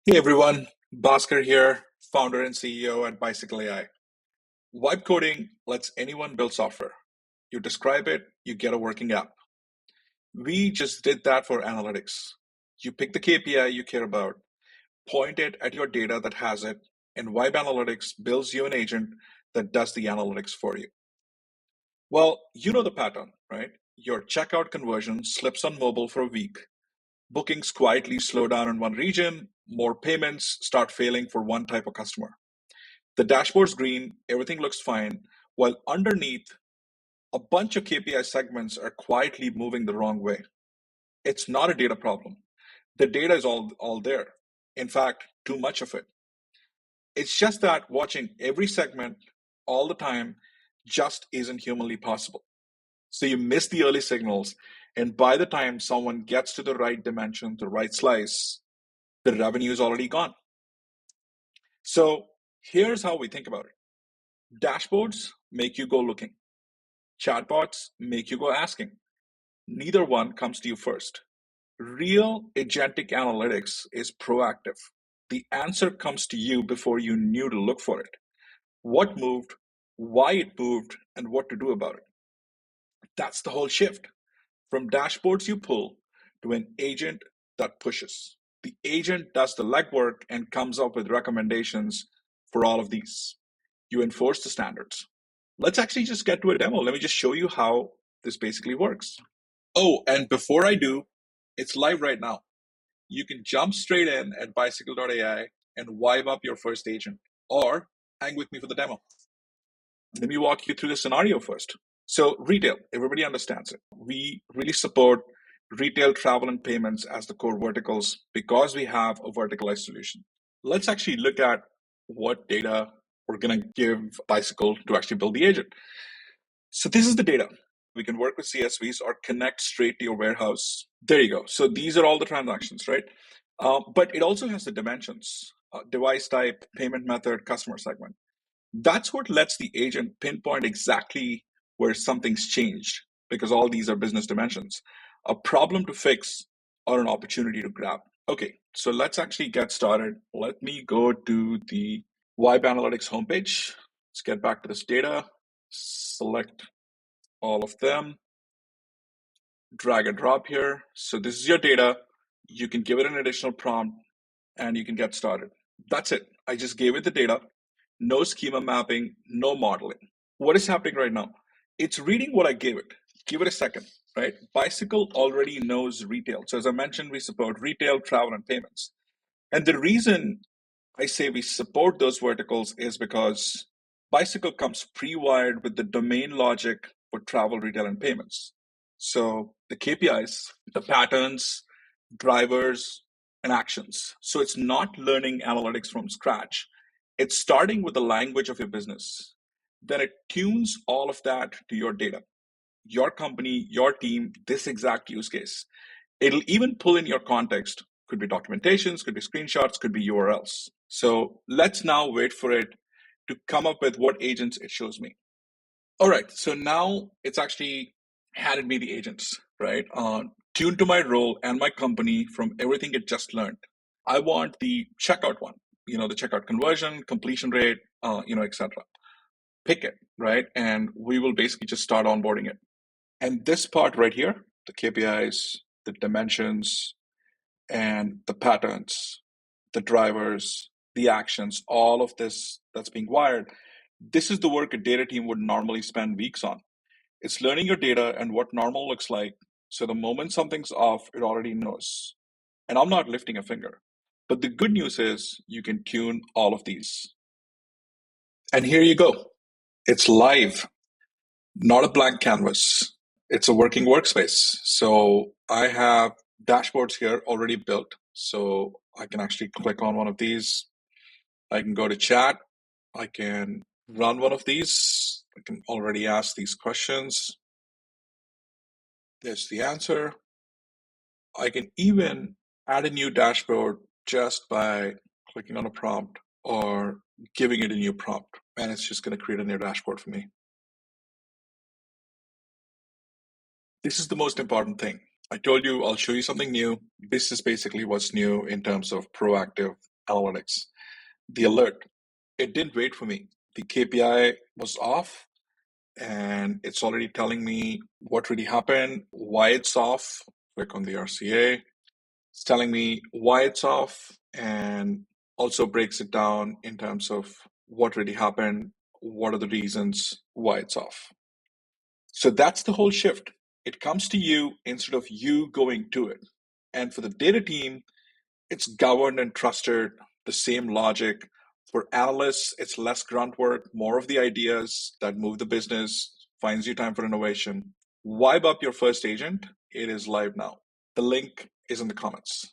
Hey everyone, Bhaskar here, founder and CEO at Bicycle AI. Vibe coding lets anyone build software. You describe it, you get a working app. We just did that for analytics. You pick the KPI you care about, point it at your data that has it, and Vibe Analytics builds you an agent that does the analytics for you. Well, you know the pattern, right? Your checkout conversion slips on mobile for a week. Bookings quietly slow down in one region, more payments start failing for one type of customer. The dashboard's green, everything looks fine, while underneath, a bunch of KPI segments are quietly moving the wrong way. It's not a data problem. The data is all there. In fact, too much of it. It's just that watching every segment all the time just isn't humanly possible. So you miss the early signals, and by the time someone gets to the right dimension, the right slice, the revenue is already gone. So here's how we think about it. Dashboards make you go looking. Chatbots make you go asking. Neither one comes to you first. Real agentic analytics is proactive. The answer comes to you before you knew to look for it. What moved, why it moved, and what to do about it. That's the whole shift. From dashboards you pull to an agent that pushes. The agent does the legwork and comes up with recommendations for all of these. You enforce the standards. Let's actually just get to a demo. Let me just show you how this basically works. Oh, and before I do, it's live right now. You can jump straight in at bicycle.ai and vibe up your first agent, or hang with me for the demo. Let me walk you through the scenario first. So, retail, everybody understands it. We really support retail, travel, and payments as the core verticals because we have a verticalized solution. Let's actually look at what data we're going to give Bicycle to actually build the agent. So, this is the data. We can work with CSVs or connect straight to your warehouse. There you go. So, these are all the transactions, right? But it also has the dimensions, device type, payment method, customer segment. That's what lets the agent pinpoint exactly where something's changed, because all these are business dimensions, a problem to fix or an opportunity to grab. Okay, so let's actually get started. Let me go to the Vibe Analytics homepage. Let's get back to this data, select all of them, drag and drop here. So this is your data. You can give it an additional prompt and you can get started. That's it. I just gave it the data. No schema mapping, no modeling. What is happening right now? It's reading what I gave it. Give it a second, right? Bicycle already knows retail. So as I mentioned, we support retail, travel, and payments. And the reason I say we support those verticals is because Bicycle comes pre-wired with the domain logic for travel, retail, and payments. So the KPIs, the patterns, drivers, and actions. So it's not learning analytics from scratch. It's starting with the language of your business. Then it tunes all of that to your data, your company, your team, this exact use case. It'll even pull in your context. Could be documentations, could be screenshots, could be URLs. So let's now wait for it to come up with what agents it shows me. All right, so now it's actually handed me the agents, right? Tuned to my role and my company from everything it just learned. I want the checkout one, the checkout conversion, completion rate, etc. Pick it, right? And we will basically just start onboarding it. And this part right here, the KPIs, the dimensions, and the patterns, the drivers, the actions, all of this that's being wired, this is the work a data team would normally spend weeks on. It's learning your data and what normal looks like. So the moment something's off, it already knows. And I'm not lifting a finger. But the good news is you can tune all of these. And here you go. It's live, not a blank canvas. It's a working workspace. So I have dashboards here already built. So I can actually click on one of these. I can go to chat. I can run one of these. I can already ask these questions. There's the answer. I can even add a new dashboard just by clicking on a prompt or giving it a new prompt, and it's just going to create a new dashboard for me. This is the most important thing. I told you I'll show you something new. This is basically what's new in terms of proactive Analytics. The alert, it didn't wait for me. The KPI was off, and it's already telling me what really happened, why it's off. Click on the RCA. It's telling me why it's off, and also breaks it down in terms of what really happened, what are the reasons why it's off. So that's the whole shift. It comes to you instead of you going to it. And for the data team, it's governed and trusted, the same logic. For analysts, it's less grunt work, more of the ideas that move the business, finds you time for innovation. Vibe up your first agent. It is live now. The link is in the comments.